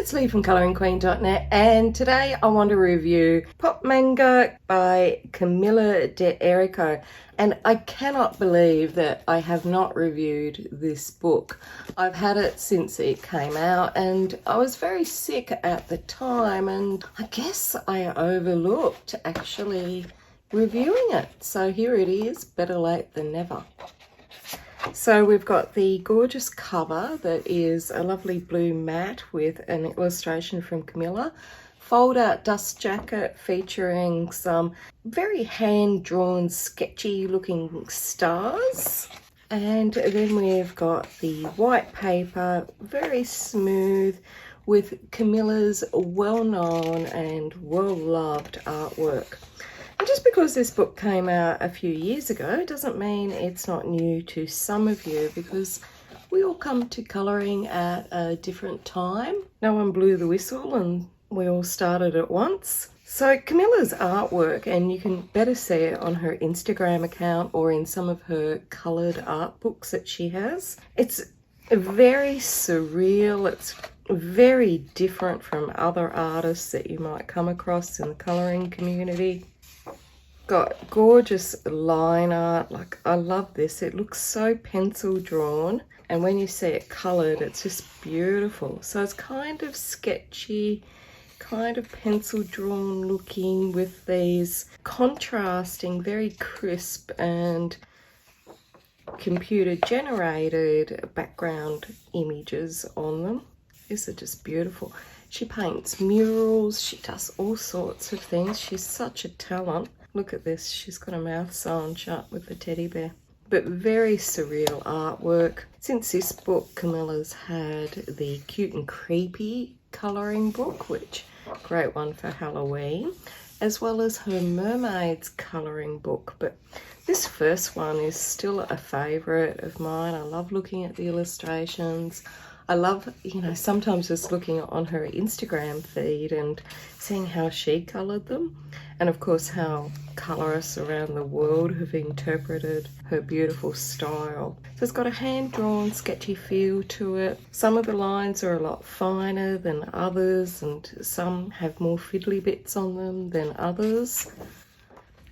it's Lee from coloringqueen.net, and today I want to review Pop Manga by Camilla de Errico. And I cannot believe that I have not reviewed this book. I've had it since it came out and I was very sick at the time, and I guess I overlooked actually reviewing it. So here it is, better late than never. So we've got the gorgeous cover that is a lovely blue matte with an illustration from Camilla. Fold out dust jacket featuring some very hand-drawn sketchy looking stars. And then we've got the white paper, very smooth, with Camilla's well-known and well-loved artwork. And just because this book came out a few years ago doesn't mean it's not new to some of you, because we all come to colouring at a different time. No one blew the whistle and we all started at once. So Camilla's artwork, and you can better see it on her Instagram account or in some of her coloured art books that she has. It's very surreal, it's very different from other artists that you might come across in the colouring community. Got gorgeous line art, like I love this. It looks so pencil drawn, and when you see it coloured it's just beautiful. So it's kind of sketchy, kind of pencil drawn looking, with these contrasting, very crisp and computer generated background images on them. These are just beautiful. She paints murals, she does all sorts of things. She's such a talent. Look at this, she's got a mouth sewn shut with the teddy bear. But very surreal artwork. Since this book, Camilla's had the Cute and Creepy colouring book, which great one for Halloween, as well as her Mermaids colouring book. But this first one is still a favourite of mine. I love looking at the illustrations. I love, sometimes just looking on her Instagram feed and seeing how she coloured them. And of course how colourists around the world have interpreted her beautiful style. So it's got a hand-drawn, sketchy feel to it. Some of the lines are a lot finer than others, and some have more fiddly bits on them than others.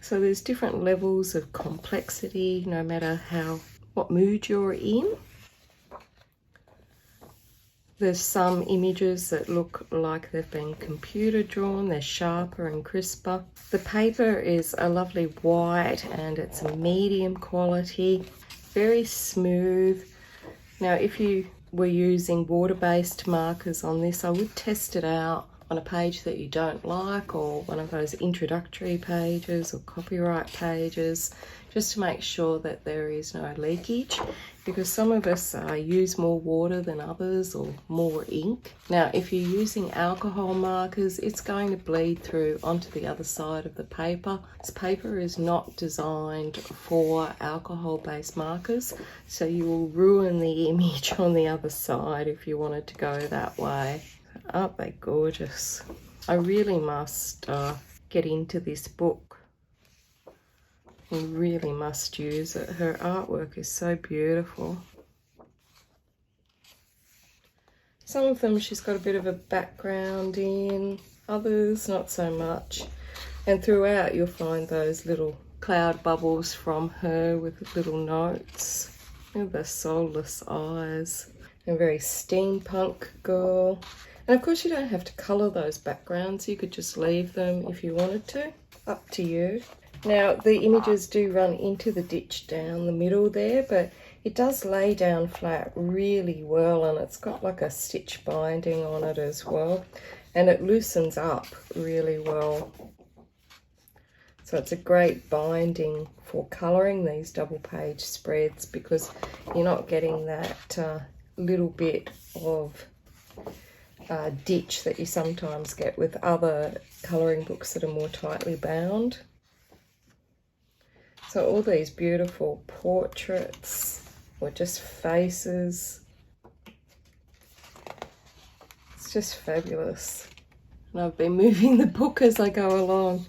So there's different levels of complexity no matter what mood you're in. There's some images that look like they've been computer drawn. They're sharper and crisper. The paper is a lovely white and it's a medium quality, very smooth. Now, if you were using water-based markers on this, I would test it out on a page that you don't like, or one of those introductory pages or copyright pages, just to make sure that there is no leakage, because some of us use more water than others, or more ink. Now, if you're using alcohol markers, it's going to bleed through onto the other side of the paper. This paper is not designed for alcohol-based markers, so you will ruin the image on the other side if you wanted to go that way. Aren't they gorgeous? I really must get into this book. You really must use it. Her artwork is so beautiful. Some of them she's got a bit of a background in, others not so much. And throughout you'll find those little cloud bubbles from her with little notes. Look at the soulless eyes. A very steampunk girl. And of course you don't have to colour those backgrounds, you could just leave them if you wanted to, up to you. Now the images do run into the ditch down the middle there, but it does lay down flat really well, and it's got like a stitch binding on it as well, and it loosens up really well. So it's a great binding for colouring these double page spreads, because you're not getting that little bit of ditch that you sometimes get with other colouring books that are more tightly bound. So all these beautiful portraits, or just faces. It's just fabulous. And I've been moving the book as I go along.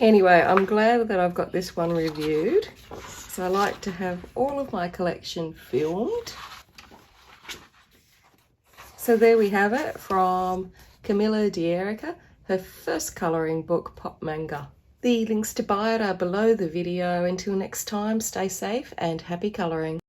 Anyway, I'm glad that I've got this one reviewed. So I like to have all of my collection filmed. So there we have it from Camilla d'Erica, her first colouring book, Pop Manga. The links to buy it are below the video. Until next time, stay safe and happy colouring.